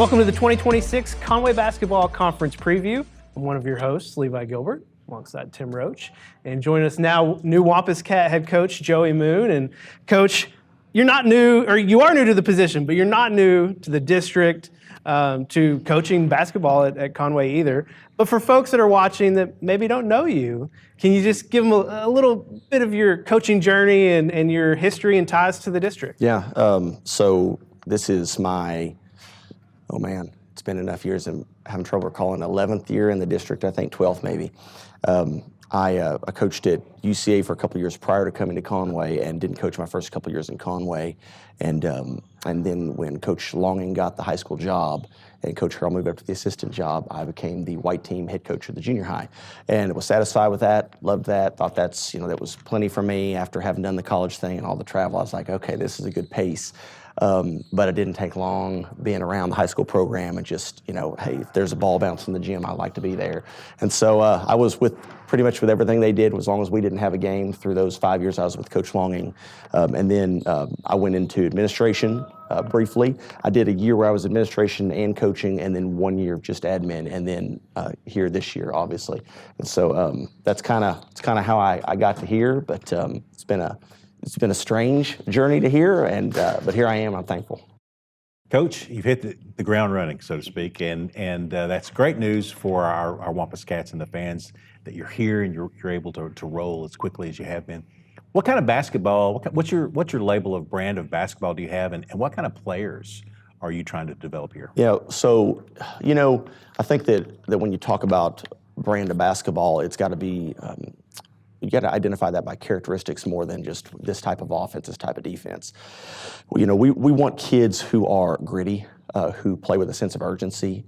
Welcome to the 2026 Conway Basketball Conference Preview. I'm one of your hosts, Levi Gilbert, alongside Tim Roach. And join us now, new Wampus Cat head coach, Joey Moon. And Coach, you're not new, or you are new to the position, but you're not new to the district, to coaching basketball at Conway either. But for folks that are watching that maybe don't know you, can you just give them a little bit of your coaching journey and your history and ties to the district? Yeah, so this is my, oh man, it's been enough years. I'm having trouble recalling, 11th year in the district, I think 12th maybe. I coached at UCA for a couple of years prior to coming to Conway, and didn't coach my first couple of years in Conway. And then when Coach Longing got the high school job and Coach Harrell moved up to the assistant job, I became the white team head coach of the junior high, and was satisfied with that, loved that, thought that's, that was plenty for me. After having done the college thing and all the travel, I was like, okay, this is a good pace. But it didn't take long being around the high school program and just, hey, if there's a ball bouncing in the gym, I like to be there. And so I was pretty much with everything they did, as long as we didn't have a game through those 5 years I was with Coach Longing. And then I went into administration briefly. I did a year where I was administration and coaching, and then 1 year of just admin, and then here this year, obviously. And so that's kind of how I got to here, but it's been a strange journey to here, but here I am. I'm thankful. Coach, you've hit the ground running, so to speak, and that's great news for our Wampus Cats and the fans that you're here and you're able to roll as quickly as you have been. What kind of basketball? What's your label of brand of basketball do you have, and what kind of players are you trying to develop here? Yeah, so I think that when you talk about brand of basketball, it's got to be. You got to identify that by characteristics more than just this type of offense, this type of defense. We want kids who are gritty, who play with a sense of urgency,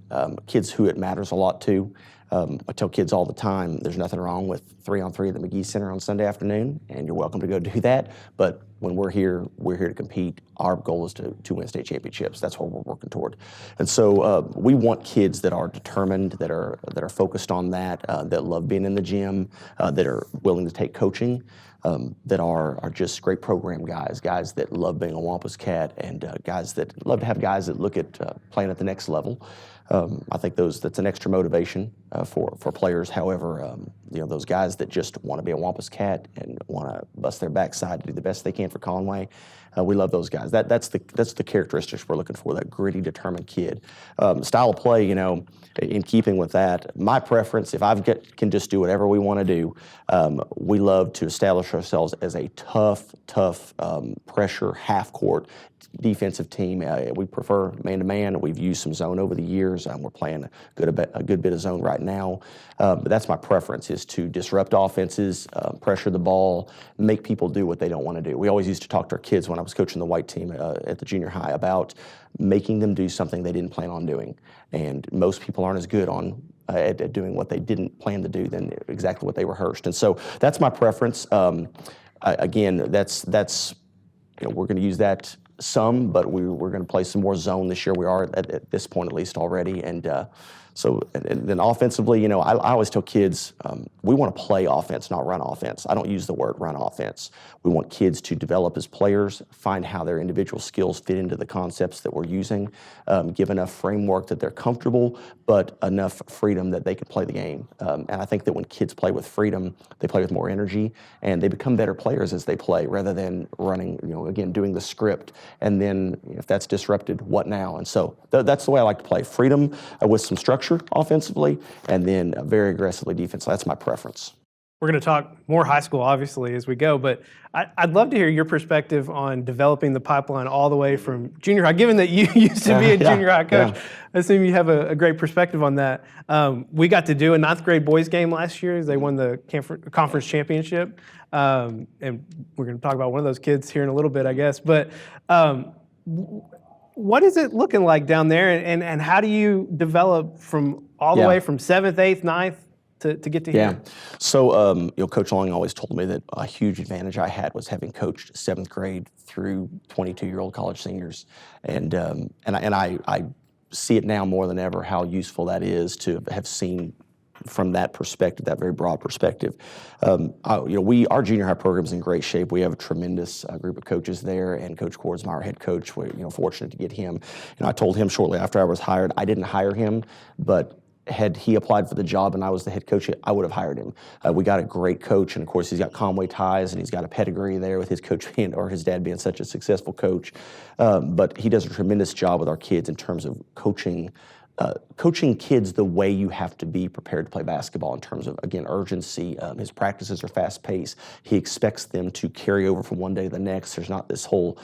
kids who it matters a lot to. I tell kids all the time, there's nothing wrong with 3-on-3 at the McGee Center on Sunday afternoon, and you're welcome to go do that. But when we're here to compete. Our goal is to win state championships. That's what we're working toward. And so we want kids that are determined, that are focused on that love being in the gym, that are willing to take coaching, that are just great program guys that love being a Wampus Cat, and guys that love to have guys that look at playing at the next level. I think that's an extra motivation for players. However, those guys that just want to be a Wampus Cat and want to bust their backside to do the best they can for Conway, we love those guys. That's the characteristics we're looking for. That gritty, determined kid. Style of play, in keeping with that, my preference, if can just do whatever we want to do, we love to establish ourselves as a tough pressure half court defensive team. We prefer man-to-man. We've used some zone over the years. We're playing a good bit of zone right now. But that's my preference, is to disrupt offenses, pressure the ball, make people do what they don't want to do. We always used to talk to our kids when I was coaching the white team at the junior high about making them do something they didn't plan on doing. And most people aren't as good at doing what they didn't plan to do than exactly what they rehearsed. And so that's my preference. Again, that's we're going to use that some, but we're going to play some more zone this year. We are at this point, at least, already. And then offensively, I always tell kids, we want to play offense, not run offense. I don't use the word run offense. We want kids to develop as players, find how their individual skills fit into the concepts that we're using, give enough framework that they're comfortable, but enough freedom that they can play the game. And I think that when kids play with freedom, they play with more energy, and they become better players as they play, rather than running, again, doing the script. And then if that's disrupted, what now? And so that's the way I like to play. Freedom with some structure offensively, and then very aggressively defensively. That's my preference. We're going to talk more high school, obviously, as we go, but I'd love to hear your perspective on developing the pipeline all the way from junior high. Given that you used to be a junior high coach, I assume you have a great perspective on that. We got to do a 9th grade boys game last year. They won the conference championship, and we're going to talk about one of those kids here in a little bit, I guess. But what is it looking like down there, and how do you develop from all the way from 7th, 8th, 9th to get to here? So, Coach Long always told me that a huge advantage I had was having coached 7th grade through 22-year-old college seniors, and I see it now more than ever how useful that is, to have seen from that perspective, that very broad perspective. Our junior high program is in great shape. We have a tremendous group of coaches there, and Coach Kordsmeyer, our head coach, we're fortunate to get him. I told him shortly after I was hired, I didn't hire him, but had he applied for the job and I was the head coach, I would have hired him. We got a great coach, and of course he's got Conway ties, and he's got a pedigree there with his coach or his dad being such a successful coach. But he does a tremendous job with our kids in terms of coaching kids the way you have to be prepared to play basketball in terms of, again, urgency. His practices are fast-paced. He expects them to carry over from one day to the next. There's not this whole,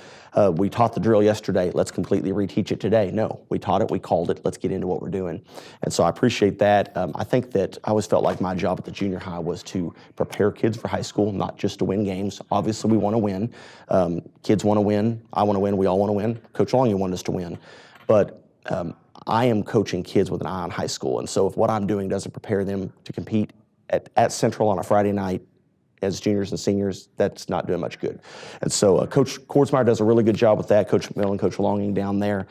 we taught the drill yesterday, let's completely reteach it today. No, we taught it, we called it, let's get into what we're doing. And so I appreciate that. I think that I always felt like my job at the junior high was to prepare kids for high school, not just to win games. Obviously, we want to win. Kids want to win. I want to win. We all want to win. Coach Long, you want us to win. But I am coaching kids with an eye on high school, and so if what I'm doing doesn't prepare them to compete at Central on a Friday night as juniors and seniors, that's not doing much good. And so Coach Kordsmeyer does a really good job with that, Coach Mill and Coach Longing down there,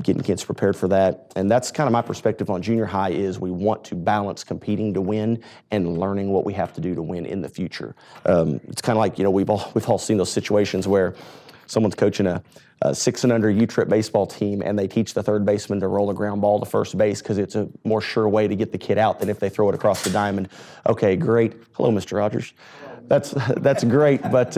getting kids prepared for that. And that's kind of my perspective on junior high is we want to balance competing to win and learning what we have to do to win in the future. It's kind of like, we've all seen those situations where someone's coaching a 6 and under U-Trip baseball team, and they teach the third baseman to roll a ground ball to first base because it's a more sure way to get the kid out than if they throw it across the diamond. Okay, great. Hello, Mr. Rogers. That's great, but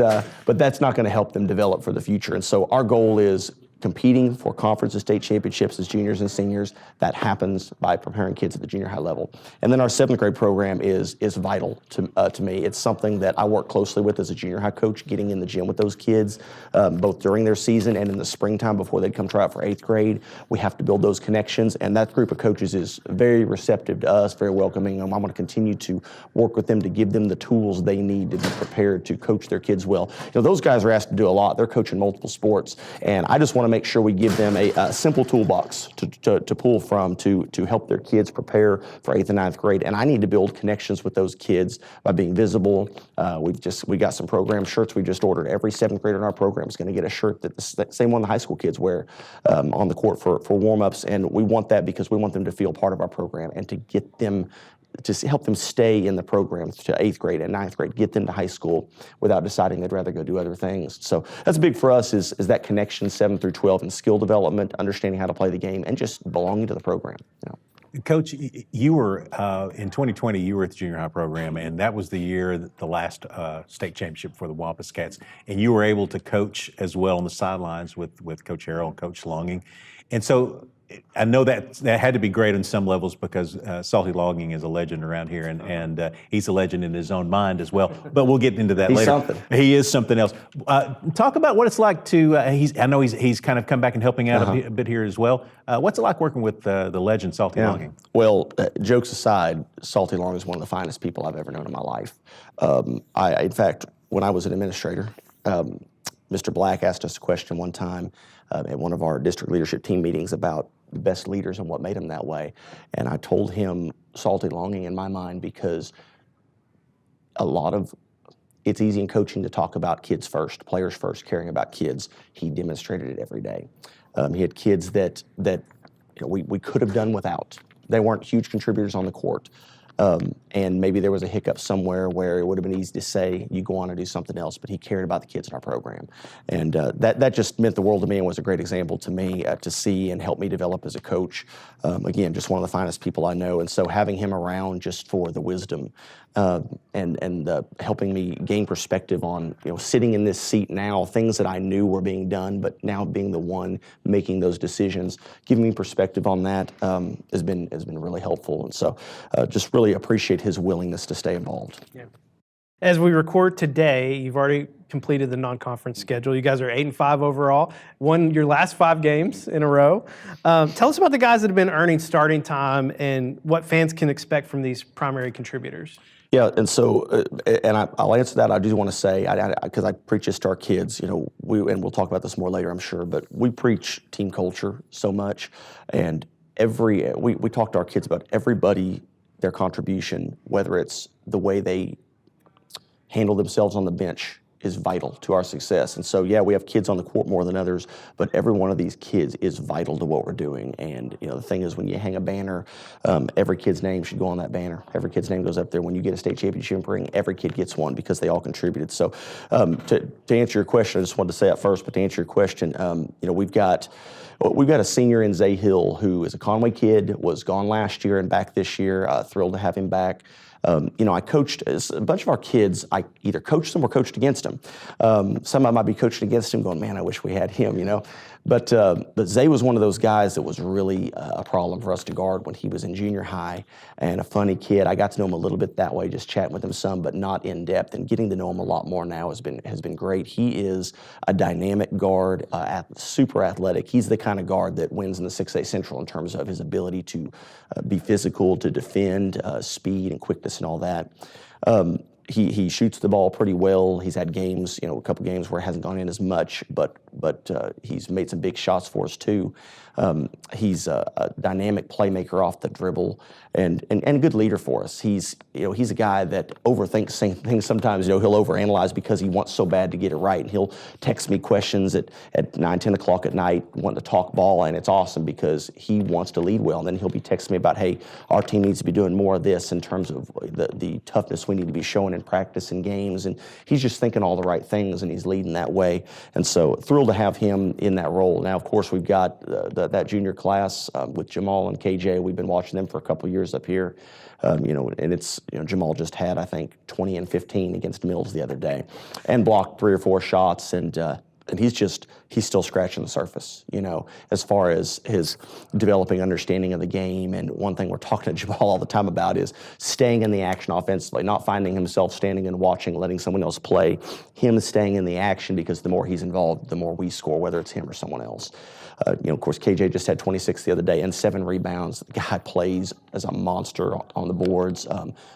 that's not going to help them develop for the future. And so our goal is competing for conference and state championships as juniors and seniors. That happens by preparing kids at the junior high level. And then our 7th grade program is vital to me. It's something that I work closely with as a junior high coach, getting in the gym with those kids, both during their season and in the springtime before they'd come try out for 8th grade. We have to build those connections, and that group of coaches is very receptive to us, very welcoming. I'm going to continue to work with them to give them the tools they need to be prepared to coach their kids well. Those guys are asked to do a lot. They're coaching multiple sports, and I just want to make sure we give them a simple toolbox to pull from to help their kids prepare for 8th and 9th grade. And I need to build connections with those kids by being visible. We got some program shirts we just ordered. Every 7th grader in our program is going to get a shirt that the same one the high school kids wear on the court for warm-ups. And we want that because we want them to feel part of our program and to get them to help them stay in the program to 8th grade and 9th grade, get them to high school without deciding they'd rather go do other things. So that's big for us is that connection 7 through 12 and skill development, understanding how to play the game, and just belonging to the program. Coach, you were in 2020. You were at the junior high program, and that was the year, the last state championship for the Wampus Cats. And you were able to coach as well on the sidelines with Coach Harrell and Coach Longing. And so I know that had to be great on some levels because Salty Logging is a legend around here, and he's a legend in his own mind as well. But we'll get into that later. Something. He is something else. Talk about what it's like to. I know he's kind of come back and helping out a bit here as well. What's it like working with the legend Salty Logging? Well, jokes aside, Salty Logging is one of the finest people I've ever known in my life. In fact, when I was an administrator, Mr. Black asked us a question one time at one of our district leadership team meetings about the best leaders and what made them that way. And I told him Salty Longing in my mind because it's easy in coaching to talk about kids first, players first, caring about kids. He demonstrated it every day. He had kids that we could have done without. They weren't huge contributors on the court. And maybe there was a hiccup somewhere where it would have been easy to say, you go on and do something else, but he cared about the kids in our program. And that just meant the world to me and was a great example to me to see and help me develop as a coach. Again, just one of the finest people I know. And so having him around just for the wisdom and helping me gain perspective on, sitting in this seat now, things that I knew were being done, but now being the one making those decisions, giving me perspective on that has been really helpful. And so just really appreciate his willingness to stay involved. Yeah. As we record today, you've already completed the non-conference schedule. You guys are 8-5 overall, won your last 5 games in a row. Tell us about the guys that have been earning starting time and what fans can expect from these primary contributors. Yeah, and so, I'll answer that. I do want to say, because I preach this to our kids, and we'll talk about this more later, I'm sure, but we preach team culture so much, and we talk to our kids about everybody, their contribution, whether it's the way they handle themselves on the bench vital to our success. And so, yeah, we have kids on the court more than others, but every one of these kids is vital to what we're doing. And the thing is, when you hang a banner, every kid's name should go on that banner. Every kid's name goes up there. When you get a state championship ring, every kid gets one because they all contributed. So, to answer your question, I just wanted to say that first. But to answer your question, we've got a senior in Zay Hill who is a Conway kid, was gone last year and back this year. Thrilled to have him back. I coached a bunch of our kids. I either coached them or coached against them. Some of them might be coaching against him going, man, I wish we had him, But Zay was one of those guys that was really a problem for us to guard when he was in junior high, and a funny kid. I got to know him a little bit that way, just chatting with him some, but not in depth. And getting to know him a lot more now has been great. He is a dynamic guard, super athletic. He's the kind of guard that wins in the 6A Central in terms of his ability to be physical, to defend, speed and quickness and all that. He shoots the ball pretty well. He's had games, a couple games where it hasn't gone in as much, but he's made some big shots for us too. He's a dynamic playmaker off the dribble and a good leader for us. He's a guy that overthinks things sometimes. He'll overanalyze because he wants so bad to get it right. And he'll text me questions at 9, 10 o'clock at night wanting to talk ball, and it's awesome because he wants to lead well. And then he'll be texting me about, hey, our team needs to be doing more of this in terms of the toughness we need to be showing in practice and games. And he's just thinking all the right things, and he's leading that way. And so thrilled to have him in that role. Now, of course, we've got that junior class with Jamal and KJ. We've been watching them for a couple years up here. And it's, Jamal just had, I think, 20 and 15 against Mills the other day and blocked 3 or 4 shots. And he's still scratching the surface, as far as his developing understanding of the game. And one thing we're talking to Jamal all the time about is staying in the action offensively, not finding himself standing and watching, letting someone else play. Him staying in the action, because the more he's involved, the more we score, whether it's him or someone else. Of course, KJ just had 26 the other day and 7 rebounds. The guy plays as a monster on the boards,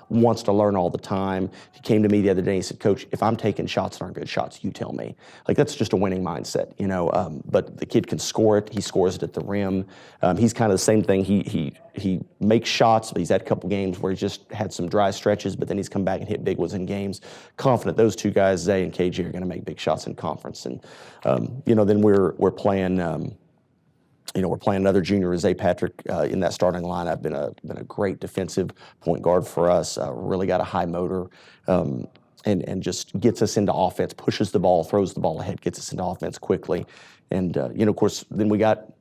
wants to learn all the time. He came to me the other day and he said, Coach, if I'm taking shots that aren't good shots, you tell me. That's just a winning mindset, but the kid can score it. He scores it at the rim. He's kind of the same thing. He makes shots, but he's had a couple games where he's just had some dry stretches, but then he's come back and hit big ones in games. Confident those two guys, Zay and KJ, are going to make big shots in conference. And, then we're playing... we're playing another junior, Zay Patrick, in that starting lineup. Been a great defensive point guard for us. Really got a high motor, and just gets us into offense. Pushes the ball, throws the ball ahead, gets us into offense quickly. And of course, then we got.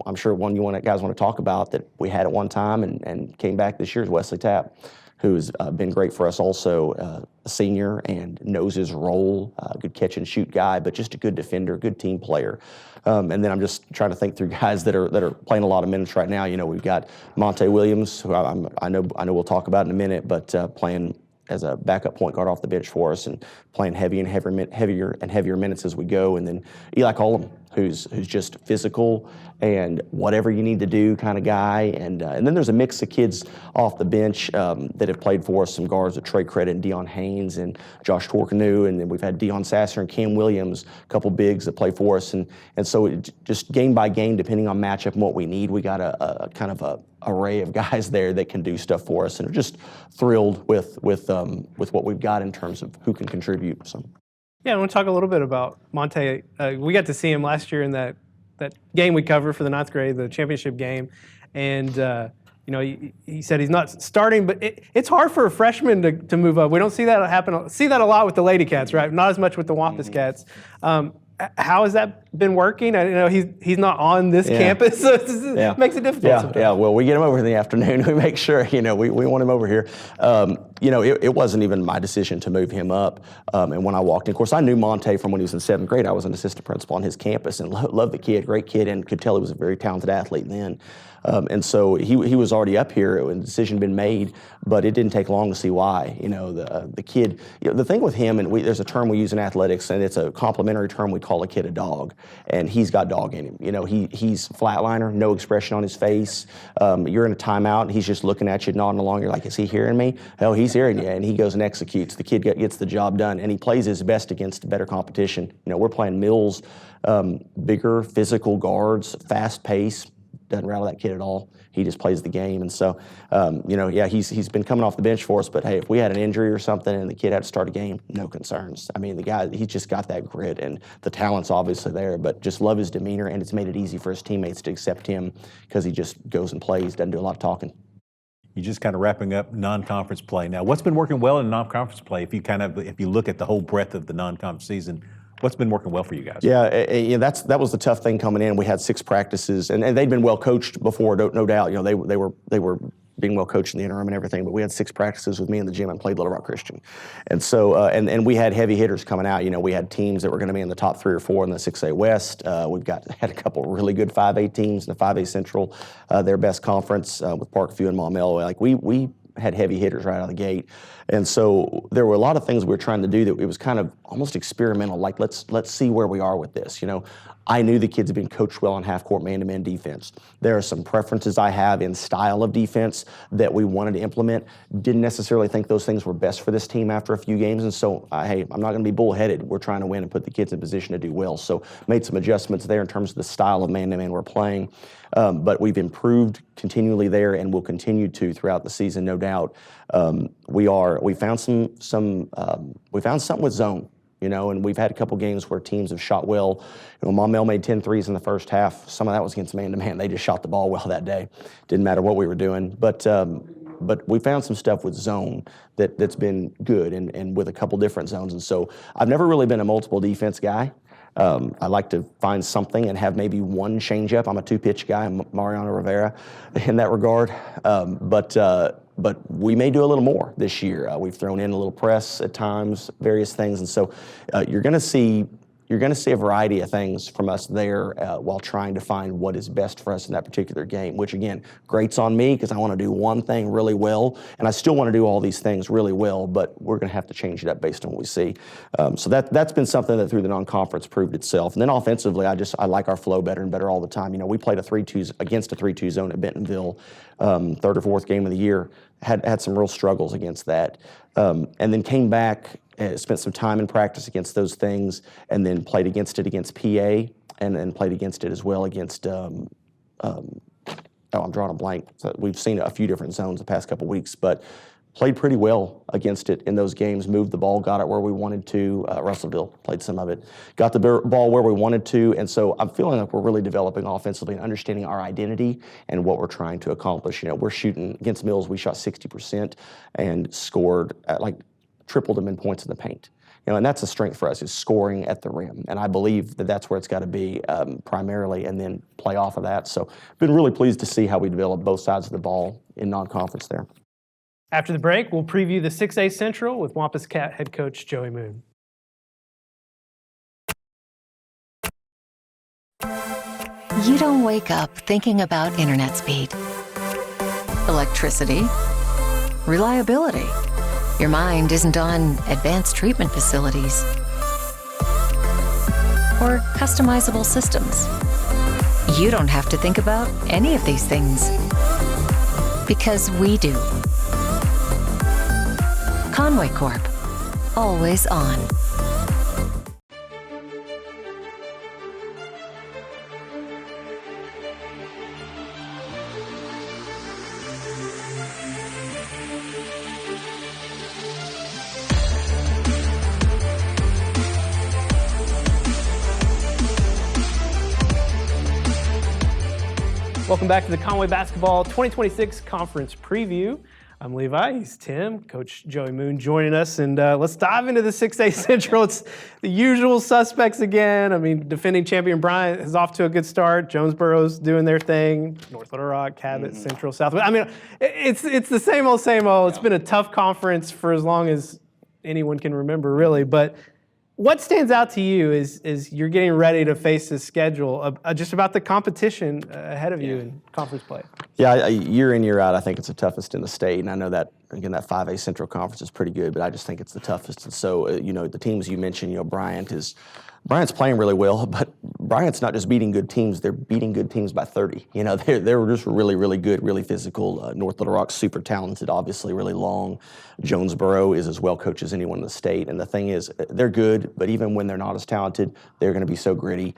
I'm sure one you guys want to talk about that we had at one time and came back this year is Wesley Tapp, who's been great for us also, a senior and knows his role, good catch and shoot guy, but just a good defender, good team player. And then I'm just trying to think through guys that are playing a lot of minutes right now. We've got Monte Williams, who I know we'll talk about in a minute, but playing as a backup point guard off the bench for us and playing heavier and heavier minutes as we go. And then Eli Colum, who's just physical and whatever you need to do kind of guy. And then there's a mix of kids off the bench that have played for us, some guards with Trey Credit and Deion Haynes and Josh Torkanu. And then we've had Deion Sasser and Cam Williams, a couple bigs that play for us. And so just game by game, depending on matchup and what we need, we got a kind of a array of guys there that can do stuff for us, and are just thrilled with what we've got in terms of who can contribute. So. Yeah, I want to talk a little bit about Monte. We got to see him last year in that game we covered for the 9th grade, the championship game, and he said he's not starting, but it's hard for a freshman to move up. We don't see that happen. See that a lot with the Lady Cats, right? Not as much with the Wampus Cats. How has that been working? I know he's not on this campus, so it makes it difficult sometimes. Yeah, well, we get him over in the afternoon. We make sure, we want him over here. It wasn't even my decision to move him up. And when I walked in, of course, I knew Monte from when he was in 7th grade. I was an assistant principal on his campus and loved the kid, great kid, and could tell he was a very talented athlete then. And so he was already up here when the decision had been made, but it didn't take long to see why. The kid, the thing with him, and there's a term we use in athletics, and it's a complimentary term. We call a kid a dog, and he's got dog in him. He's flatliner, no expression on his face. You're in a timeout, and he's just looking at you, nodding along. You're like, is he hearing me? Hell, he's hearing you, and he goes and executes. The kid gets the job done, and he plays his best against better competition. We're playing Mills, bigger physical guards, fast pace, doesn't rattle that kid at all. He just plays the game. And so, he's been coming off the bench for us. But hey, if we had an injury or something and the kid had to start a game, no concerns. I mean, the guy, he's just got that grit, and the talent's obviously there. But just love his demeanor, and it's made it easy for his teammates to accept him because he just goes and plays, doesn't do a lot of talking. You're just kind of wrapping up non-conference play now. What's been working well in non-conference play? If you look at the whole breadth of the non-conference season, what's been working well for you guys? Yeah, that was the tough thing coming in. We had 6 practices, and they'd been well coached before, no doubt. You know, they were being well coached in the interim and everything. But we had 6 practices with me in the gym and played Little Rock Christian, and so and we had heavy hitters coming out. You know, we had teams that were going to be in the top 3 or 4 in the 6A West. We've had a couple really good 5A teams in the 5A Central, their best conference with Parkview and Maumelle. Like we had heavy hitters right out of the gate. And so there were a lot of things we were trying to do that it was kind of almost experimental, like let's see where we are with this. You know, I knew the kids had been coached well on half-court man-to-man defense. There are some preferences I have in style of defense that we wanted to implement. Didn't necessarily think those things were best for this team after a few games, and so, hey, I'm not going to be bullheaded. We're trying to win and put the kids in position to do well. So made some adjustments there in terms of the style of man-to-man we're playing. But we've improved continually there, and we'll continue to throughout the season, no doubt. We found something with zone. You know, and we've had a couple games where teams have shot well. You know, Maumelle made 10 threes in the first half. Some of that was against man-to-man. They just shot the ball well that day. Didn't matter what we were doing. But we found some stuff with zone that's been good, and with a couple different zones. And so I've never really been a multiple defense guy. I like to find something and have maybe one change up. I'm a 2-pitch guy, Mariano Rivera, in that regard. But we may do a little more this year. We've thrown in a little press at times, various things, and so you're going to see a variety of things from us there while trying to find what is best for us in that particular game. Which again, great's on me because I want to do one thing really well, and I still want to do all these things really well. But we're going to have to change it up based on what we see. So that's been something that through the non-conference proved itself. And then offensively, I like our flow better and better all the time. You know, we played against a 3-2 zone at Bentonville, 3rd or 4th game of the year. Had some real struggles against that, and then came back, spent some time in practice against those things, and then played against it against PA, and then played against it as well against. I'm drawing a blank. So we've seen a few different zones the past couple weeks, but played pretty well against it in those games. Moved the ball, got it where we wanted to. Russellville played some of it, got the ball where we wanted to, and so I'm feeling like we're really developing offensively and understanding our identity and what we're trying to accomplish. You know, we're shooting against Mills. We shot 60% and scored tripled them in points in the paint. You know, and that's a strength for us, is scoring at the rim. And I believe that that's where it's got to be primarily, and then play off of that. So been really pleased to see how we develop both sides of the ball in non-conference there. After the break, we'll preview the 6A Central with Wampus Cat head coach Joey Moon. You don't wake up thinking about internet speed, electricity, reliability. Your mind isn't on advanced treatment facilities or customizable systems. You don't have to think about any of these things, because we do. Conway Corp, always on. Welcome back to the Conway Basketball 2026 Conference Preview. I'm Levi, he's Tim, Coach Joey Moon joining us, and let's dive into the 6A Central. It's the usual suspects again. I mean, defending champion Bryant is off to a good start. Jonesboro's doing their thing. North Little Rock, Cabot, Central, Southwest. I mean, it's the same old, same old. It's been a tough conference for as long as anyone can remember, really. But what stands out to you is you're getting ready to face this schedule, just about the competition ahead of you in conference play. Yeah, year in, year out, I think it's the toughest in the state. And I know that, again, that 5A Central Conference is pretty good, but I just think it's the toughest. And so, the teams you mentioned, Bryant is Bryant's playing really well, but Bryant's not just beating good teams, they're beating good teams by 30. You know, they're just really, really good, really physical. North Little Rock's super talented, obviously really long. Jonesboro is as well coached as anyone in the state. And the thing is, they're good, but even when they're not as talented, they're going to be so gritty.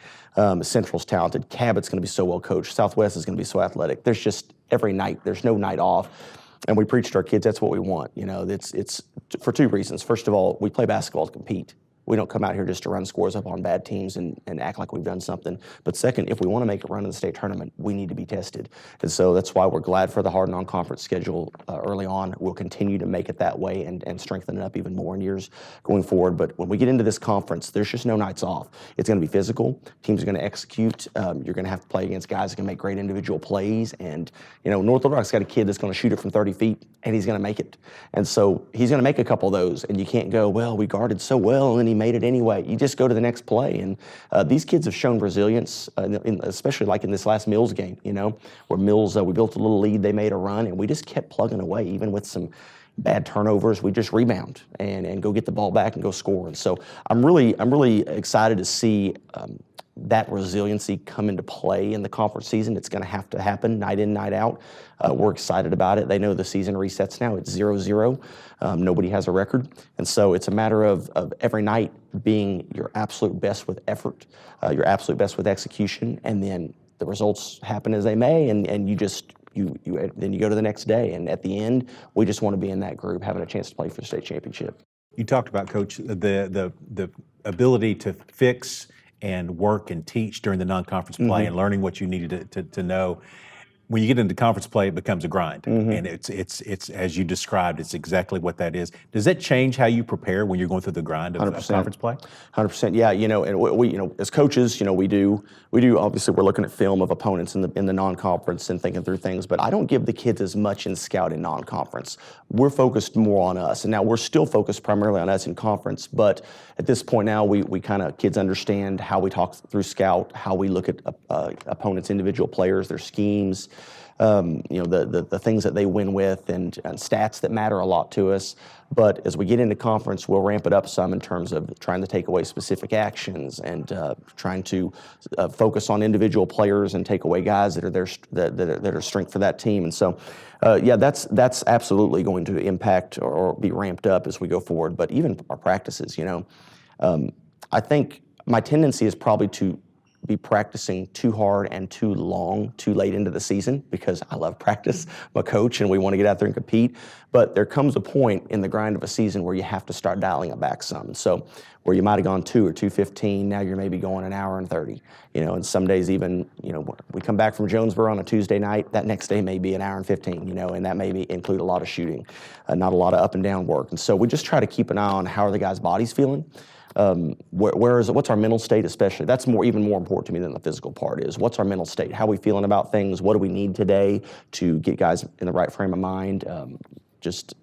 Central's talented. Cabot's going to be so well coached. Southwest is going to be so athletic. There's just every night, there's no night off. And we preach to our kids, that's what we want. You know, it's for two reasons. First of all, we play basketball to compete. We don't come out here just to run scores up on bad teams and act like we've done something. But second, if we want to make a run in the state tournament, we need to be tested. And so that's why we're glad for the hard non-conference schedule early on. We'll continue to make it that way and strengthen it up even more in years going forward. But when we get into this conference, there's just no nights off. It's going to be physical. Teams are going to execute. You're going to have to play against guys that can make great individual plays. And, you know, North Little Rock's got a kid that's going to shoot it from 30 feet, and he's going to make it. And so he's going to make a couple of those, and you can't go, well, we guarded so well, and he made it anyway. You just go to the next play. And these kids have shown resilience, especially like in this last Mills game, you know, where Mills, we built a little lead, they made a run, and we just kept plugging away, even with some bad turnovers. We just rebound and go get the ball back and go score. And so I'm really excited to see that resiliency come into play in the conference season. It's going to have to happen night in, night out. We're excited about it. They know the season resets now. It's 0-0. Nobody has a record. And so it's a matter of every night being your absolute best with effort, your absolute best with execution, and then the results happen as they may, and then you go to the next day. And at the end, we just want to be in that group, having a chance to play for the state championship. You talked about, Coach, the ability to fix and work and teach during the non-conference play and learning what you needed to know. When you get into conference play, it becomes a grind, and it's as you described, it's exactly what that is. Does that change how you prepare when you're going through the grind of conference play? 100%. Yeah, you know, and we, you know, as coaches, you know, we do. Obviously, we're looking at film of opponents in the non-conference and thinking through things. But I don't give the kids as much in scout in non-conference. We're focused more on us, and now we're still focused primarily on us in conference. But at this point now, we kind of kids understand how we talk through scout, how we look at opponents' individual players, their schemes. You know, the things that they win with and stats that matter a lot to us. But as we get into conference, we'll ramp it up some in terms of trying to take away specific actions and trying to focus on individual players and take away guys that are strength for that team. And so, yeah, that's absolutely going to impact or be ramped up as we go forward. But even our practices, you know, I think my tendency is probably to be practicing too hard and too long, too late into the season, because I love practice. I'm a coach and we want to get out there and compete. But there comes a point in the grind of a season where you have to start dialing it back some. So where you might have gone 2 or 2:15, now you're maybe going an hour and 30. You know, and some days even, you know, we come back from Jonesboro on a Tuesday night, that next day may be an hour and 15, you know, and that may include a lot of shooting, not a lot of up and down work. And so we just try to keep an eye on how are the guys' bodies feeling. What's our mental state especially? That's even more important to me than the physical part is. What's our mental state? How are we feeling about things? What do we need today to get guys in the right frame of mind? Just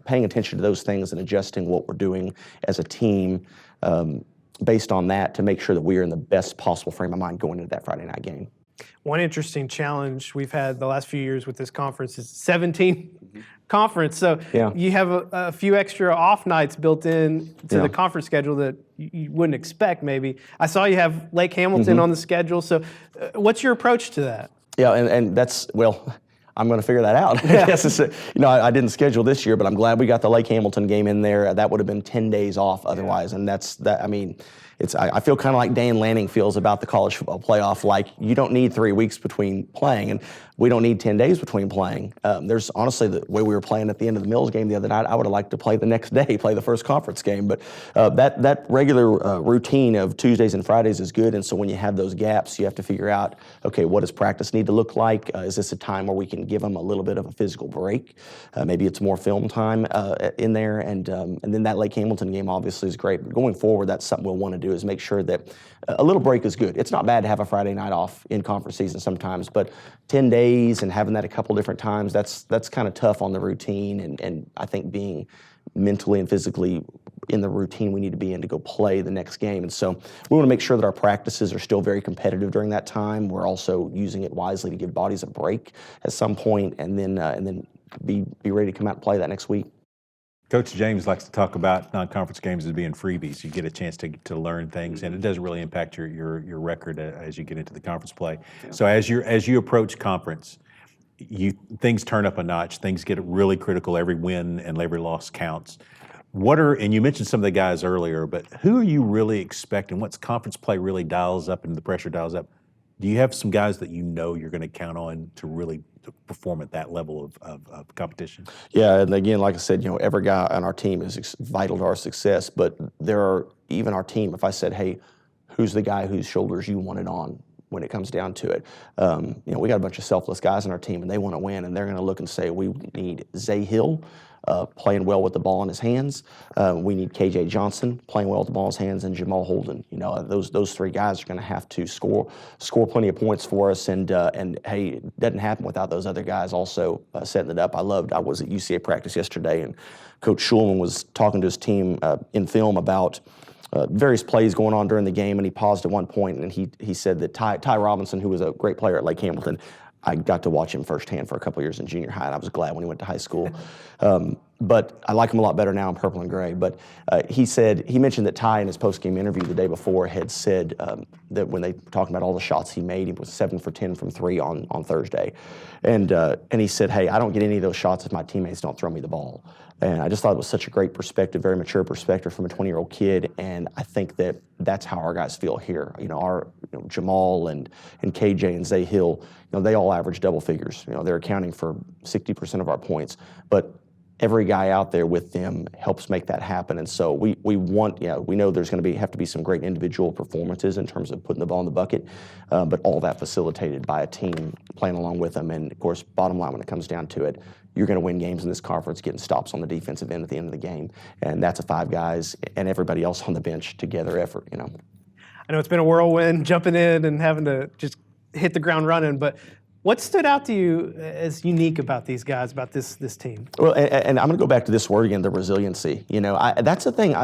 paying attention to those things and adjusting what we're doing as a team based on that to make sure that we are in the best possible frame of mind going into that Friday night game. One interesting challenge we've had the last few years with this conference is 17 conference. So you have a few extra off nights built in to the conference schedule that you wouldn't expect maybe. I saw you have Lake Hamilton on the schedule. So what's your approach to that? Yeah, and that's, well, I'm going to figure that out. I guess you know, I didn't schedule this year, but I'm glad we got the Lake Hamilton game in there. That would have been 10 days off otherwise, and I mean, I feel kind of like Dan Lanning feels about the college football playoff. Like, you don't need 3 weeks between playing, and we don't need 10 days between playing. There's honestly, the way we were playing at the end of the Mills game the other night, I would have liked to play the next day, play the first conference game. But that regular routine of Tuesdays and Fridays is good. And so when you have those gaps, you have to figure out, okay, what does practice need to look like? Is this a time where we can give them a little bit of a physical break? Maybe it's more film time in there. And then that Lake Hamilton game obviously is great. But going forward, that's something we'll want to do, is make sure that a little break is good. It's not bad to have a Friday night off in conference season sometimes, but 10 days and having that a couple different times, that's kind of tough on the routine. And I think being mentally and physically in the routine we need to be in to go play the next game. And so we want to make sure that our practices are still very competitive during that time. We're also using it wisely to give bodies a break at some point, and then be ready to come out and play that next week. Coach James likes to talk about non-conference games as being freebies. You get a chance to learn things, and it doesn't really impact your record as you get into the conference play. Yeah. So as you approach conference, things turn up a notch. Things get really critical. Every win and every loss counts. And you mentioned some of the guys earlier, but who are you really expecting? Once conference play really dials up and the pressure dials up, do you have some guys that you know you're going to count on to really perform at that level of competition? Yeah, and again, like I said, every guy on our team is vital to our success, but even our team, if I said, hey, who's the guy whose shoulders you want it on when it comes down to it? We got a bunch of selfless guys on our team, and they want to win, and they're going to look and say, we need Zay Hill playing well with the ball in his hands. We need KJ Johnson playing well with the ball in his hands, and Jamal Holden. Those three guys are going to have to score plenty of points for us. And hey, it doesn't happen without those other guys also setting it up. I was at UCA practice yesterday, and Coach Schulman was talking to his team in film about various plays going on during the game, and he paused at one point, and he said that Ty Robinson, who was a great player at Lake Hamilton, I got to watch him firsthand for a couple of years in junior high, and I was glad when he went to high school. But I like him a lot better now in purple and gray. But he mentioned that Ty in his post-game interview the day before had said that when they were talking about all the shots he made, he was 7 for 10 from 3 on Thursday. And he said, hey, I don't get any of those shots if my teammates don't throw me the ball. And I just thought it was such a great perspective, very mature perspective from a 20-year-old kid. And I think that that's how our guys feel here. Jamal and KJ and Zay Hill, they all average double figures. They're accounting for 60% of our points. But every guy out there with them helps make that happen. And so we know there's going to have to be some great individual performances in terms of putting the ball in the bucket, but all that facilitated by a team playing along with them. And of course, bottom line, when it comes down to it, you're going to win games in this conference getting stops on the defensive end at the end of the game. And that's a 5 guys and everybody else on the bench together effort, I know it's been a whirlwind jumping in and having to just hit the ground running, but what stood out to you as unique about these guys, about this team? Well, and I'm going to go back to this word again, the resiliency. That's the thing.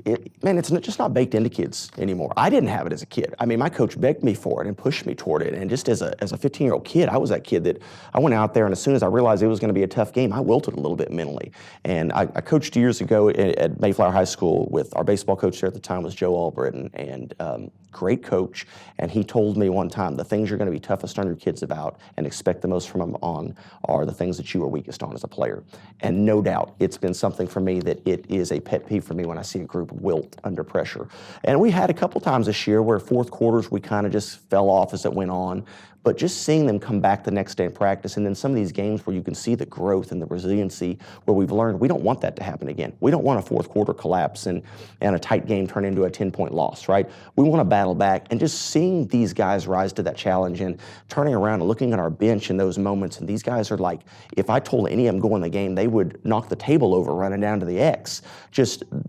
It's just not baked into kids anymore. I didn't have it as a kid. My coach begged me for it and pushed me toward it. And just as a 15-year-old kid, I was that kid that I went out there, and as soon as I realized it was going to be a tough game, I wilted a little bit mentally. And I coached years ago at Mayflower High School with our baseball coach there at the time was Joe Albritton, and great coach. And he told me one time, the things you're going to be toughest on your kids about and expect the most from them on are the things that you are weakest on as a player. And no doubt, it's been something for me that it is a pet peeve for me when I see a group wilt under pressure. And we had a couple times this year where fourth quarters we kind of just fell off as it went on. But just seeing them come back the next day in practice, and then some of these games where you can see the growth and the resiliency where we've learned we don't want that to happen again. We don't want a fourth quarter collapse and a tight game turn into a 10-point loss, right? We want to battle back, and just seeing these guys rise to that challenge and turning around and looking at our bench in those moments, and these guys are like, if I told any of them going the game, they would knock the table over running down to the X.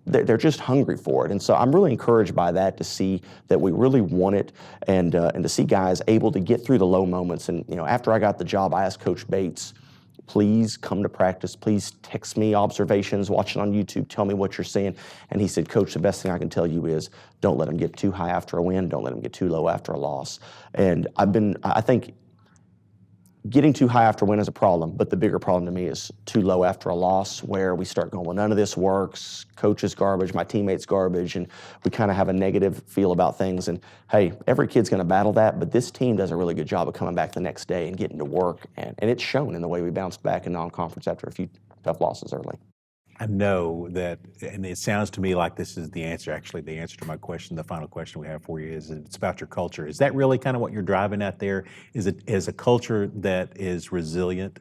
They're just hungry for it. And so I'm really encouraged by that, to see that we really want it, and to see guys able to get through the low moments. And after I got the job, I asked Coach Bates, please come to practice, please text me observations, watch it on YouTube, tell me what you're seeing. And he said, Coach, the best thing I can tell you is don't let them get too high after a win, don't let them get too low after a loss. And I think getting too high after a win is a problem, but the bigger problem to me is too low after a loss, where we start going, well, none of this works, coach is garbage, my teammate's garbage, and we kind of have a negative feel about things. And hey, every kid's going to battle that, but this team does a really good job of coming back the next day and getting to work, and it's shown in the way we bounced back in non-conference after a few tough losses early. I know that, and it sounds to me like this is the answer. Actually, the answer to my question, the final question we have for you, is it's about your culture. Is that really kind of what you're driving at there? Is it a culture that is resilient?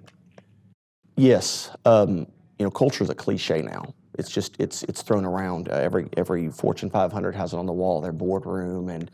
Yes. Culture is a cliche now. It's just it's thrown around. Every Fortune 500 has it on the wall, their boardroom, and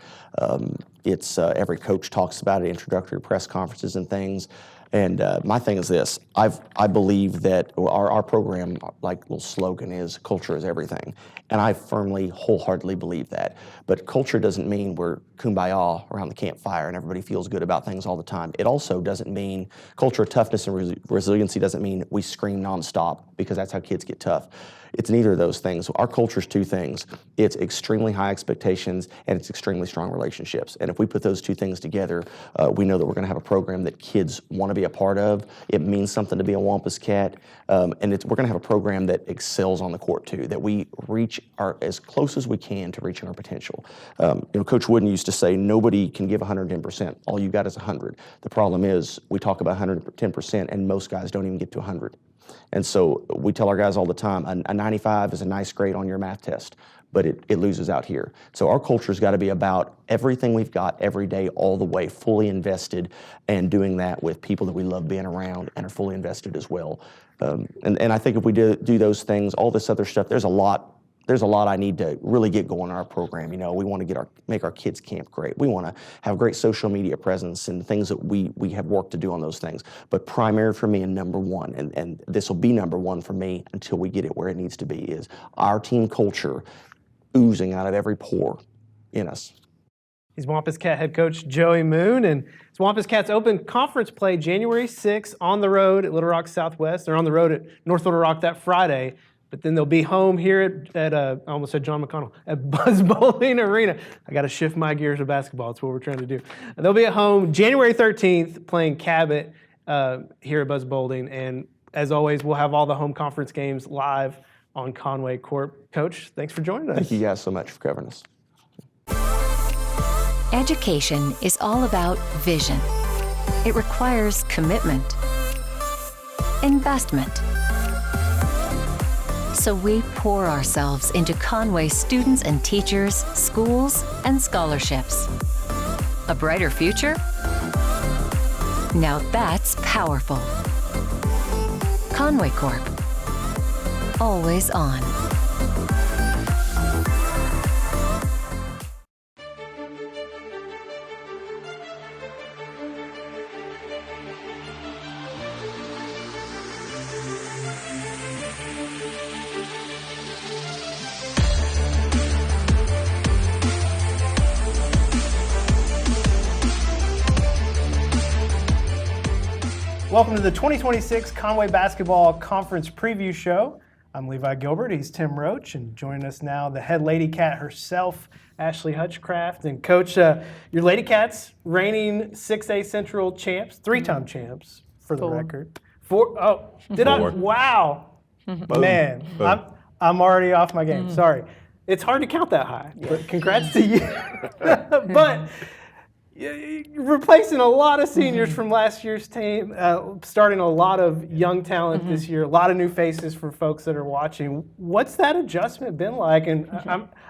every coach talks about it, introductory press conferences and things. And my thing is this: I believe that our program, like little slogan, is culture is everything, and I firmly, wholeheartedly believe that. But culture doesn't mean we're kumbaya around the campfire and everybody feels good about things all the time. It also doesn't mean culture, toughness, and resiliency doesn't mean we scream nonstop, because that's how kids get tough. It's neither of those things. Our culture is two things. It's extremely high expectations and it's extremely strong relationships. And if we put those two things together, we know that we're going to have a program that kids want to be a part of. It means something to be a Wampus Cat. And we're going to have a program that excels on the court too, that we reach as close as we can to reaching our potential. Coach Wooden used to say, nobody can give 110%. All you got is 100. The problem is we talk about 110% and most guys don't even get to 100. And so we tell our guys all the time, a 95 is a nice grade on your math test, but it loses out here. So our culture's got to be about everything we've got every day, all the way, fully invested, and doing that with people that we love being around and are fully invested as well. And I think if we do those things, all this other stuff, there's a lot I need to really get going in our program. We want to make our kids' camp great. We want to have great social media presence and things that we have work to do on those things. But primary for me and number one, and this will be number one for me until we get it where it needs to be, is our team culture oozing out of every pore in us. He's Wampus Cat head coach Joey Moon, and it's Wampus Cats open conference play January 6th on the road at Little Rock Southwest. They're on the road at North Little Rock that Friday. But then they'll be home here at I almost said John McConnell, at Buzz Bowling Arena. I got to shift my gears to basketball. That's what we're trying to do. And they'll be at home January 13th playing Cabot here at Buzz Bowling. And as always, we'll have all the home conference games live on Conway Corp. Coach, thanks for joining us. Thank you guys so much for covering us. Education is all about vision. It requires commitment, investment. So we pour ourselves into Conway students and teachers, schools, and scholarships. A brighter future? Now that's powerful. Conway Corp. Always on. Welcome to the 2026 Conway Basketball Conference Preview Show. I'm Levi Gilbert, he's Tim Roach, and joining us now, the head Lady Cat herself, Ashley Hutchcraft. And Coach, your Lady Cats, reigning 6A Central champs, three-time champs, for the record. Wow. Man, I'm already off my game, sorry. It's hard to count that high, but congrats to you. But replacing a lot of seniors from last year's team, starting a lot of young talent this year, a lot of new faces for folks that are watching. What's that adjustment been like? And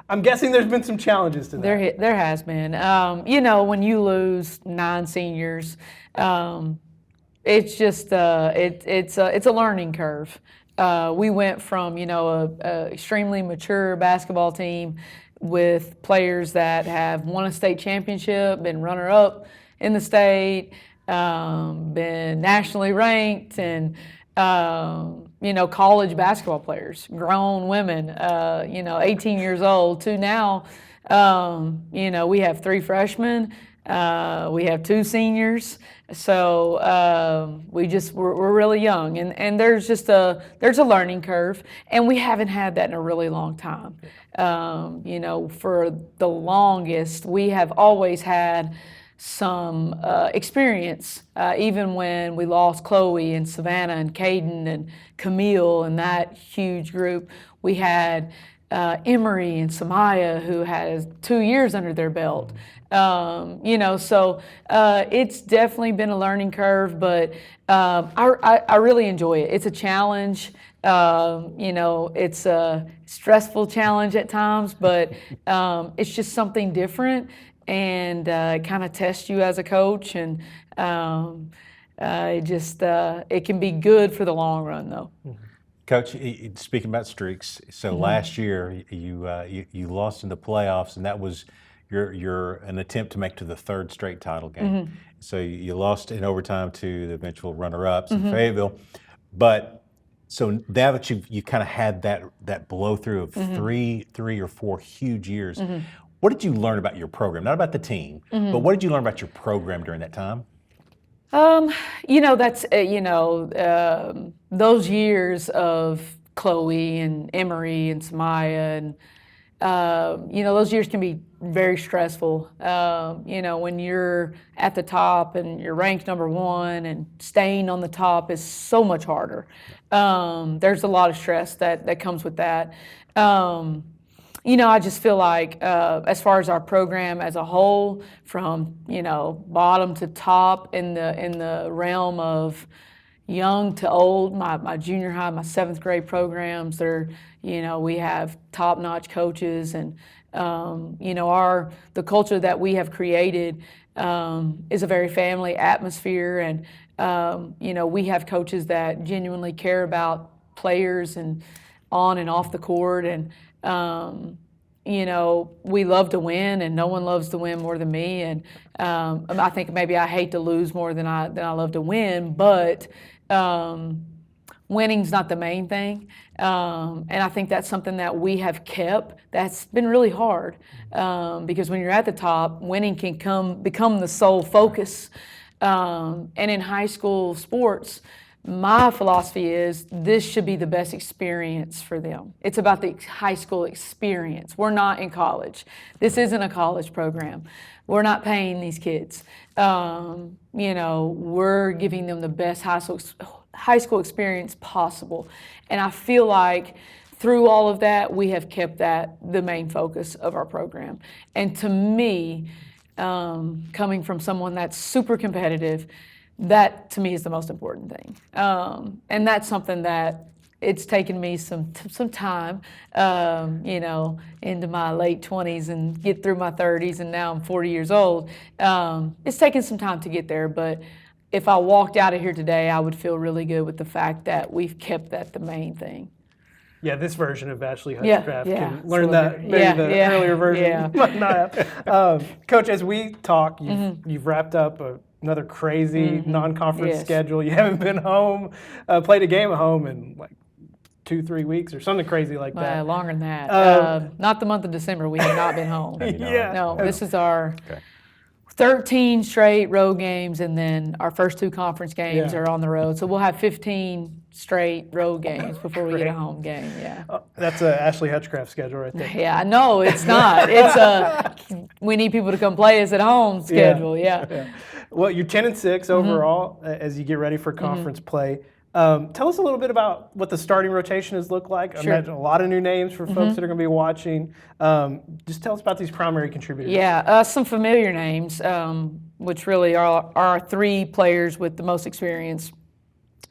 I'm guessing there's been some challenges to that. There has been. When you lose 9 seniors, it's just it's a learning curve. We went from a extremely mature basketball team with players that have won a state championship, been runner-up in the state, been nationally ranked, and college basketball players, grown women, 18 years old, to now, we have 3 freshmen, we have 2 seniors, so we're really young, and there's a learning curve, and we haven't had that in a really long time. For the longest, we have always had some experience, even when we lost Chloe and Savannah and Caden and Camille and that huge group. We had Emery and Samaya, who has 2 years under their belt. So it's definitely been a learning curve, but I really enjoy it. It's a challenge. It's a stressful challenge at times, but it's just something different, and it kind of tests you as a coach, and it can be good for the long run, though. Coach, speaking about streaks, so last year you lost in the playoffs, and that was an attempt to make to the 3rd straight title game. So you lost in overtime to the eventual runner-ups in Fayetteville, but so now that you kind of had that blow through of three or 4 huge years, what did you learn about your program? Not about the team, but what did you learn about your program during that time? Those years of Chloe and Emery and Samaya, and those years can be very stressful. When you're at the top and you're ranked number 1, and staying on the top is so much harder. There's a lot of stress that comes with that. I just feel like as far as our program as a whole, from bottom to top in the realm of young to old, my junior high, my 7th grade programs, we have top-notch coaches, and the culture that we have created is a very family atmosphere, and we have coaches that genuinely care about players and on and off the court, and we love to win, and no one loves to win more than me, and I think maybe I hate to lose more than I love to win, but winning's not the main thing, and I think that's something that we have kept. That's been really hard, because when you're at the top, winning can become the sole focus, and in high school sports, my philosophy is this should be the best experience for them. It's about the high school experience. We're not in college. This isn't a college program. We're not paying these kids. We're giving them the best high school experience possible. And I feel like through all of that, we have kept that the main focus of our program. And to me, coming from someone that's super competitive, that to me is the most important thing, and that's something that it's taken me some time, into my late 20s and get through my 30s, and now I'm 40 years old. It's taken some time to get there, but if I walked out of here today, I would feel really good with the fact that we've kept that the main thing. Yeah, this version of Ashley Hutchcraft can learn that. Maybe the earlier version might not have. Coach, as we talk, you've wrapped up another crazy non-conference schedule. You haven't been home, played a game at home in like 2-3 weeks or something crazy like that. Longer than that. Not the month of December. We have not been home. No, this is our 13 straight road games, and then our first 2 conference games are on the road. So we'll have 15 straight road games before we get a home game. That's a Ashley Hutchcraft schedule right there. Yeah, no, it's not. It's we need people to come play us at home schedule. Well, you're 10-6 overall as you get ready for conference play. Tell us a little bit about what the starting rotation has looked like. I imagine a lot of new names for folks that are going to be watching. Just tell us about these primary contributors. Some familiar names, which really are our 3 players with the most experience,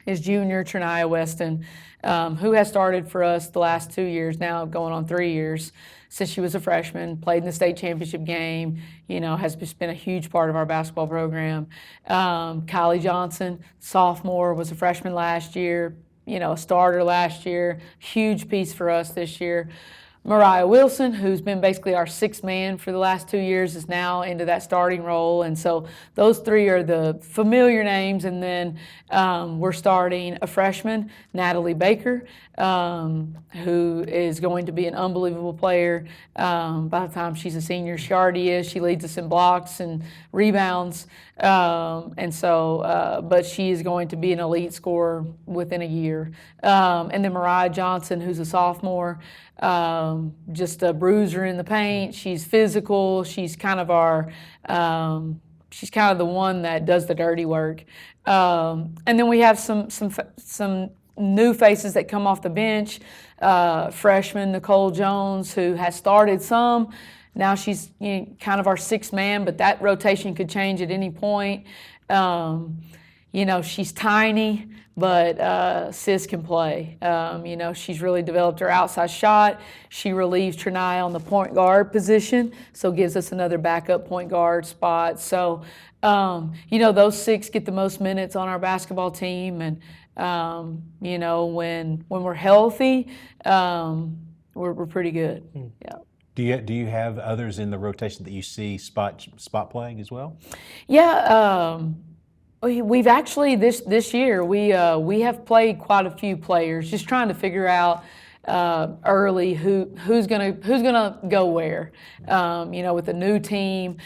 is junior Trinaya Weston, who has started for us the last 2 years now, going on 3 years, since she was a freshman, played in the state championship game, has just been a huge part of our basketball program. Kylie Johnson, sophomore, was a freshman last year, a starter last year, huge piece for us this year. Mariah Wilson, who's been basically our 6th man for the last 2 years, is now into that starting role. And so those 3 are the familiar names. And then we're starting a freshman, Natalie Baker, who is going to be an unbelievable player by the time she's a senior. She already is. She leads us in blocks and rebounds. But she is going to be an elite scorer within a year. And then Mariah Johnson, who's a sophomore, just a bruiser in the paint. She's physical. She's kind of she's kind of the one that does the dirty work. And then we have some new faces that come off the bench. Freshman Nicole Jones, who has started some. Now she's kind of our 6th man, but that rotation could change at any point. She's tiny, but Sis can play. She's really developed her outside shot. She relieves Trinaya on the point guard position, so gives us another backup point guard spot. So, those 6 get the most minutes on our basketball team, and when we're healthy, we're pretty good. Yeah. Do you have others in the rotation that you see spot playing as well? Yeah. We've actually this year we have played quite a few players, just trying to figure out early who's gonna go where. With the new team,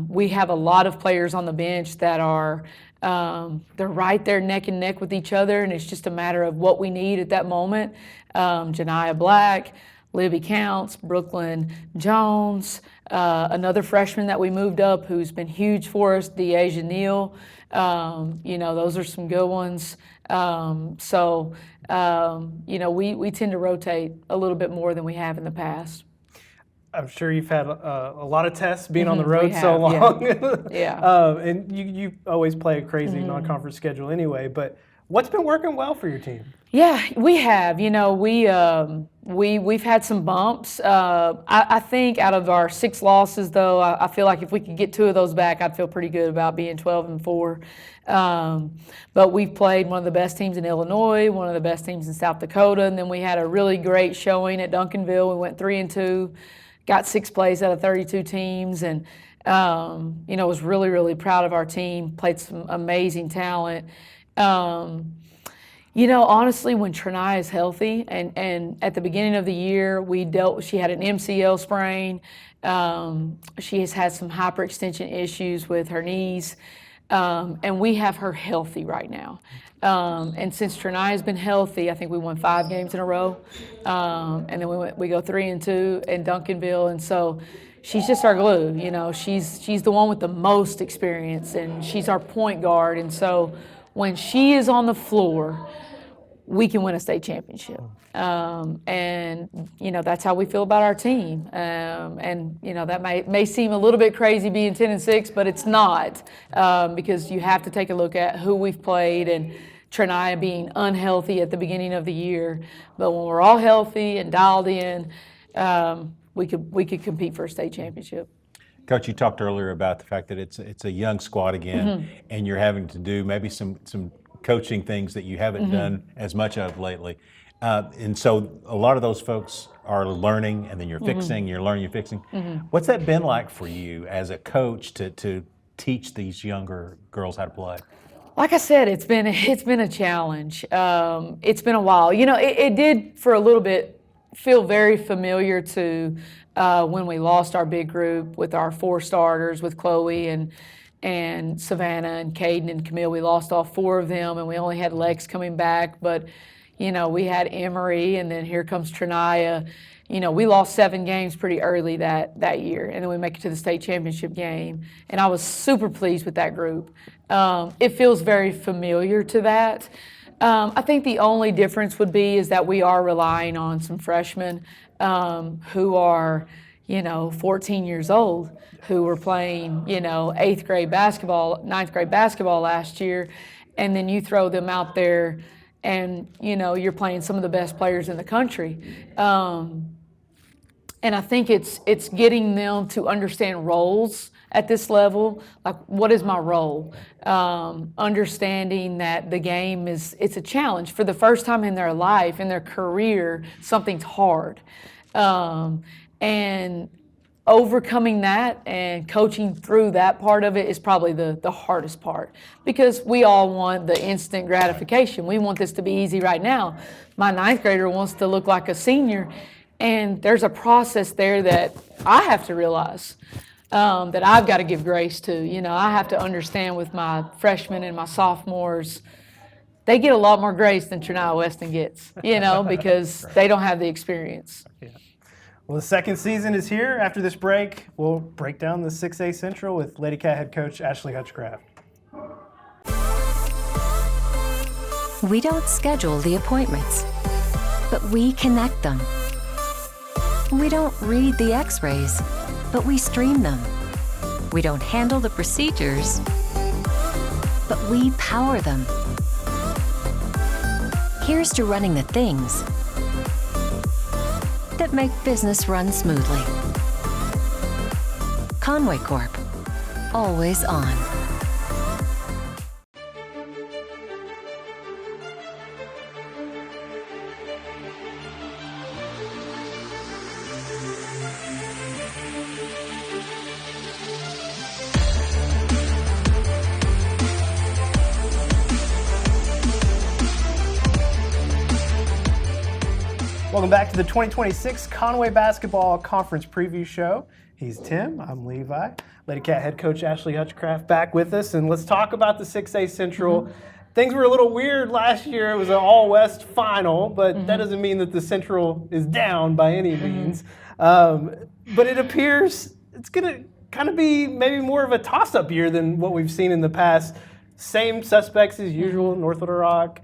we have a lot of players on the bench that are They're right there neck and neck with each other, and it's just a matter of what we need at that moment. Janiah Black, Libby Counts, Brooklyn Jones, another freshman that we moved up who's been huge for us, Deasia Neal. Those are some good ones. We tend to rotate a little bit more than we have in the past. I'm sure you've had a lot of tests being on the road so yeah. long. Yeah. And you always play a crazy non-conference schedule anyway, but what's been working well for your team? Yeah, we have. We've had some bumps. I think out of our 6 losses, though, I feel like if we could get 2 of those back, I'd feel pretty good about being 12-4. But we've played one of the best teams in Illinois, one of the best teams in South Dakota, and then we had a really great showing at Duncanville. We went 3-2, got 6th place out of 32 teams, and was really, really proud of our team. Played some amazing talent. Honestly, when Trinai is healthy, and at the beginning of the year, she had an MCL sprain. She has had some hyperextension issues with her knees, and we have her healthy right now. And since Trinai has been healthy, I think we won 5 games in a row, and then we go 3-2 in Duncanville, and so she's just our glue. She's the one with the most experience, and she's our point guard, and so when she is on the floor, we can win a state championship. That's how we feel about our team. That may seem a little bit crazy being 10-6, but it's not, because you have to take a look at who we've played and Trinai being unhealthy at the beginning of the year. But when we're all healthy and dialed in, we could compete for a state championship. Coach, you talked earlier about the fact that it's a young squad again, and you're having to do maybe some coaching things that you haven't done as much of lately. And so a lot of those folks are learning, and then you're fixing, you're learning, you're fixing. What's that been like for you as a coach to teach these younger girls how to play? Like I said, it's been a challenge. It's been a while. It did for a little bit feel very familiar to when we lost our big group with our 4 starters, with Chloe and Savannah and Caden and Camille. We lost all 4 of them, and we only had Lex coming back. But, we had Emery, and then here comes Trinaya. We lost 7 games pretty early that year, and then we make it to the state championship game. And I was super pleased with that group. It feels very familiar to that. I think the only difference would be is that we are relying on some freshmen who are, 14 years old, who were playing, 8th grade basketball, 9th grade basketball last year, and then you throw them out there and, you're playing some of the best players in the country. And I think it's getting them to understand roles at this level. Like, what is my role? Understanding that the game it's a challenge. For the first time in their life, in their career, something's hard. And overcoming that and coaching through that part of it is probably the hardest part, because we all want the instant gratification. We want this to be easy right now. My 9th grader wants to look like a senior, and there's a process there that I have to realize, that I've got to give grace to. I have to understand with my freshmen and my sophomores, they get a lot more grace than Trinaya Weston gets, because they don't have the experience. Yeah. Well, the second season is here. After this break, we'll break down the 6A Central with Lady Cat head coach Ashley Hutchcraft. We don't schedule the appointments, but we connect them. We don't read the x-rays, but we stream them. We don't handle the procedures, but we power them. Here's to running the things that make business run smoothly. Conway Corp, always on. Welcome back to the 2026 Conway Basketball Conference Preview Show He's Tim. I'm Levi. Lady Cat head coach Ashley Hutchcraft back with us, and let's talk about the 6A Central. Things were a little weird last year. It was an all-West final, but that doesn't mean that the Central is down by any means. But it appears it's going to kind of be maybe more of a toss-up year than what we've seen in the past. Same suspects as usual, North Little Rock,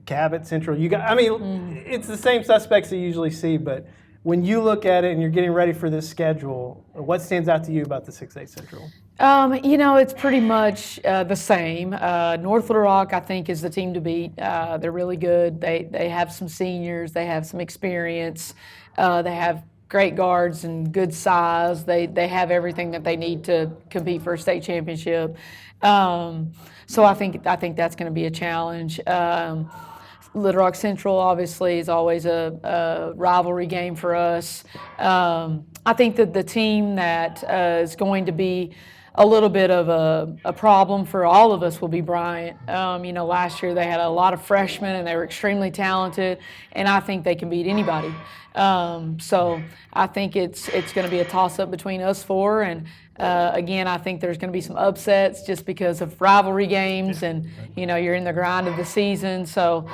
Cabot, Central. It's the same suspects that you usually see, but when you look at it and you're getting ready for this schedule, what stands out to you about the 6A Central? It's pretty much the same. North Little Rock, I think, is the team to beat. They're really good. They have some seniors. They have some experience. They have great guards and good size. They have everything that they need to compete for a state championship. So I think that's going to be a challenge. Little Rock Central obviously is always a rivalry game for us. I think that the team that is going to be a little bit of a problem for all of us will be Bryant. Last year they had a lot of freshmen and they were extremely talented, and I think they can beat anybody. So I think it's going to be a toss-up between us four, and again, I think there's going to be some upsets just because of rivalry games, and you're in the grind of the season. So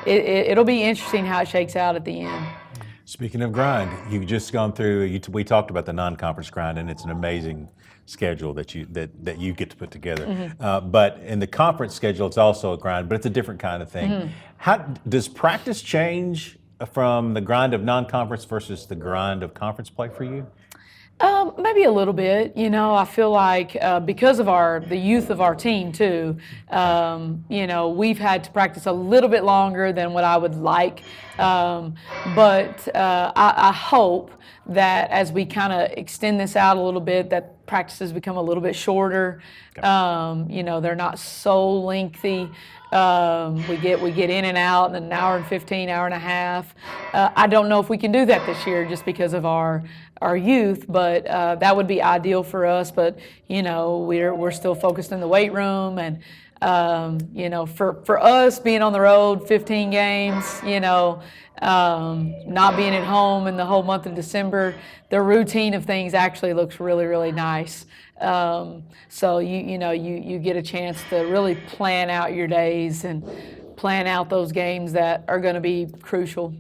it'll be interesting how it shakes out at the end. Speaking of grind, you've just gone through. We talked about the non-conference grind, and it's an amazing schedule that you get to put together. But in the conference schedule, it's also a grind, but it's a different kind of thing. How does practice change from the grind of non-conference versus the grind of conference play for you? Maybe a little bit. I feel like because of the youth of our team too, we've had to practice a little bit longer than what I would like. But I hope that as we kind of extend this out a little bit, that practices become a little bit shorter. They're not so lengthy. We get in and out in an hour and 15, hour and a half. I don't know if we can do that this year just because of our youth, but that would be ideal for us. But we're still focused in the weight room, and for us being on the road 15 games, not being at home in the whole month of December, the routine of things actually looks really, really nice. So you get a chance to really plan out your days and plan out those games that are going to be crucial.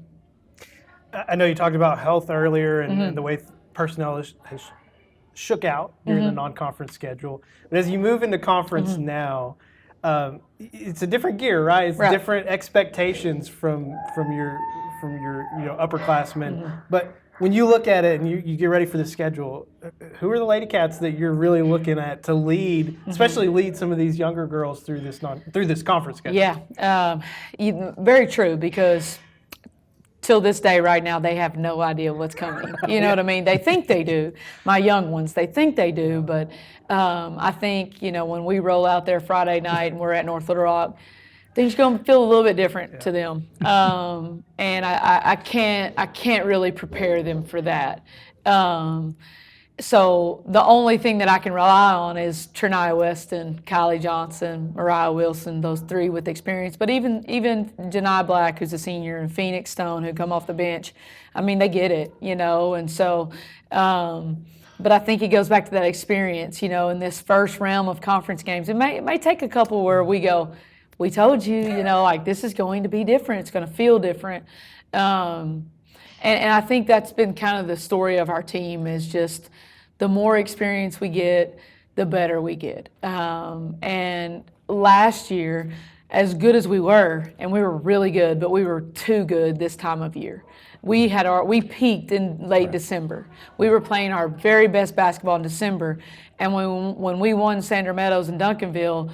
I know you talked about health earlier and the way personnel has shook out during the non-conference schedule. But as you move into conference now, it's a different gear, right? It's different expectations from your upperclassmen. But when you look at it and you get ready for the schedule, who are the Lady Cats that you're really looking at to lead, especially lead some of these younger girls through this conference schedule? Yeah, very true, because till this day right now, they have no idea what's coming. You know what I mean? They think they do. My young ones, they think they do. But I think, when we roll out there Friday night and we're at North Little Rock, things are going to feel a little bit different to them. And I can't really prepare them for that. So the only thing that I can rely on is Trenia Weston, Kylie Johnson, Mariah Wilson, those three with experience. But even Janai Black, who's a senior, and Phoenix Stone, who come off the bench, they get it, And so, but I think it goes back to that experience, in this first realm of conference games. It may take a couple where we go, we told you, this is going to be different. It's going to feel different. And I think that's been kind of the story of our team, is just the more experience we get, the better we get. And last year, as good as we were, and we were really good, but we were too good this time of year. We peaked in late December. We were playing our very best basketball in December, and when we won Sandra Meadows and Duncanville,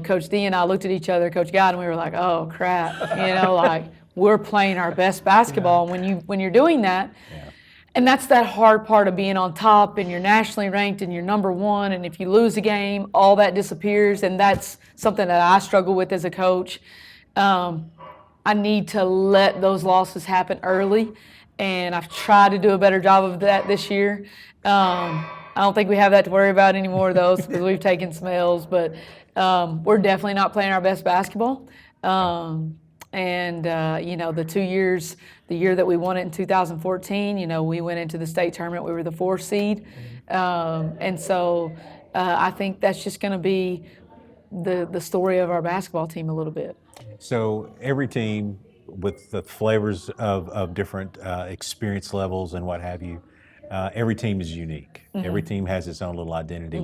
Coach D and I looked at each other, Coach God, and we were like, oh crap, we're playing our best basketball. When you're doing that, and that's that hard part of being on top, and you're nationally ranked and you're number one, and if you lose a game, all that disappears, and that's something that I struggle with as a coach. I need to let those losses happen early, and I've tried to do a better job of that this year. I don't think we have that to worry about anymore, though, because we've taken some L's, but we're definitely not playing our best basketball. And, the 2 years, the year that we won it in 2014, we went into the state tournament. We were the 4th seed. And so I think that's just going to be the story of our basketball team a little bit. So every team with the flavors of different experience levels and what have you, every team is unique. Every team has its own little identity.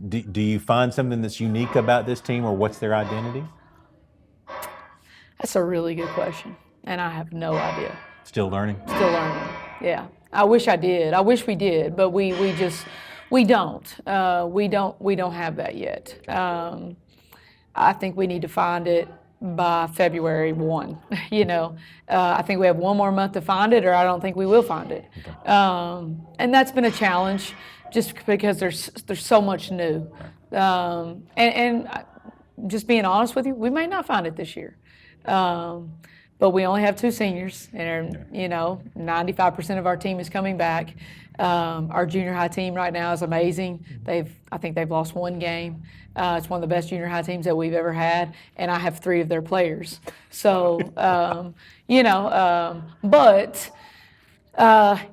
Do you find something that's unique about this team, or what's their identity? That's a really good question, and I have no idea. Still learning? Still learning, yeah. I wish I did. I wish we did, but we don't. We don't have that yet. I think we need to find it by February 1. I think we have one more month to find it, or I don't think we will find it. And that's been a challenge, just because there's so much new. And just being honest with you, we may not find it this year. But we only have 2 seniors, and 95% of our team is coming back. Our junior high team right now is amazing. I think they've lost 1 game. It's one of the best junior high teams that we've ever had, and I have 3 of their players. So, but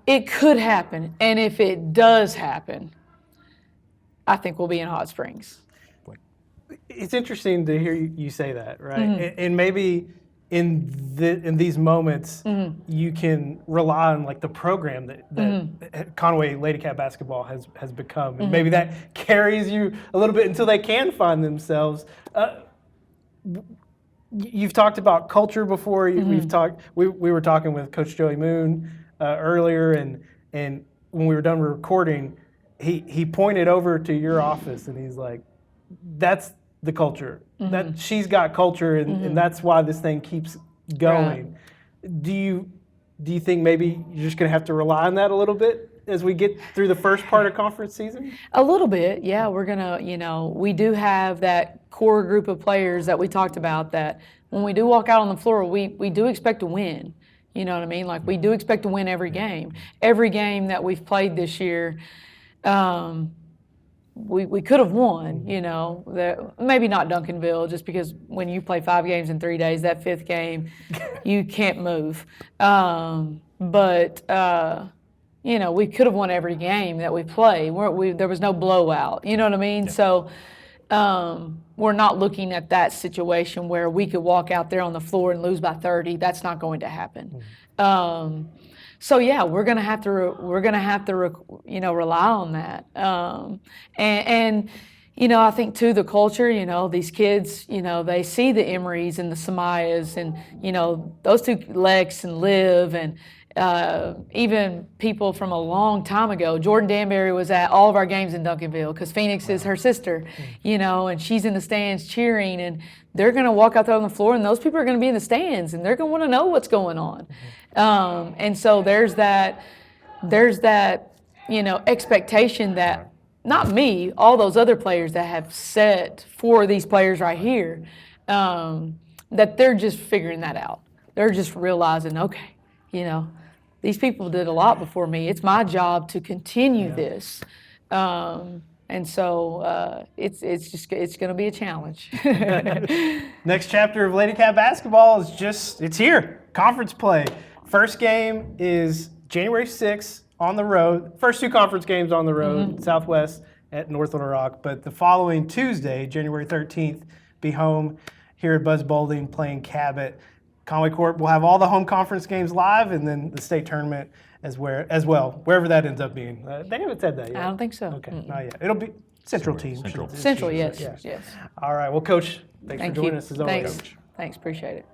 it could happen, and if it does happen, I think we'll be in Hot Springs. It's interesting to hear you say that, right? And maybe in these moments, you can rely on like the program that Conway Lady Cat basketball has become, and maybe that carries you a little bit until they can find themselves. You've talked about culture before. We've talked. We were talking with Coach Joey Moon earlier, and when we were done recording, he pointed over to your office and he's like, "That's the culture. That she's got culture, and that's why this thing keeps going." Right. Do you think maybe you're just going to have to rely on that a little bit as we get through the first part of conference season? A little bit, yeah. We're gonna, we do have that core group of players that we talked about. That when we do walk out on the floor, we do expect to win. You know what I mean? Like, we do expect to win every game. Every game that we've played this year. We could have won, maybe not Duncanville, just because when you play 5 games in 3 days, that 5th game, you can't move. But we could have won every game that we play. There was no blowout, you know what I mean? Yeah. So we're not looking at that situation where we could walk out there on the floor and lose by 30. That's not going to happen. So yeah, we're gonna have to rely on that, and I think too the culture. These kids, they see the Emerys and the Samayas, and those 2 Lex and Liv, and even people from a long time ago. Jordan Danbury was at all of our games in Duncanville because Phoenix is her sister, and she's in the stands cheering, and they're going to walk out there on the floor, and those people are going to be in the stands, and they're going to want to know what's going on. And so there's that expectation that not me, all those other players that have set for these players right here, that they're just figuring that out. They're just realizing, okay, these people did a lot before me. It's my job to continue this. And so it's going to be a challenge. Next chapter of Lady Cat basketball it's here. Conference play. First game is January 6th on the road. First 2 conference games on the road, Southwest at North Little Rock. But the following Tuesday, January 13th, be home here at Buzz Bowling playing Cabot. Conway Corp will have all the home conference games live, and then the state tournament as well, wherever that ends up being. They haven't said that yet. I don't think so. Okay, not yet. It'll be Central team. Central, yes. All right. Well, Coach, thanks for joining us as always. Thanks, appreciate it.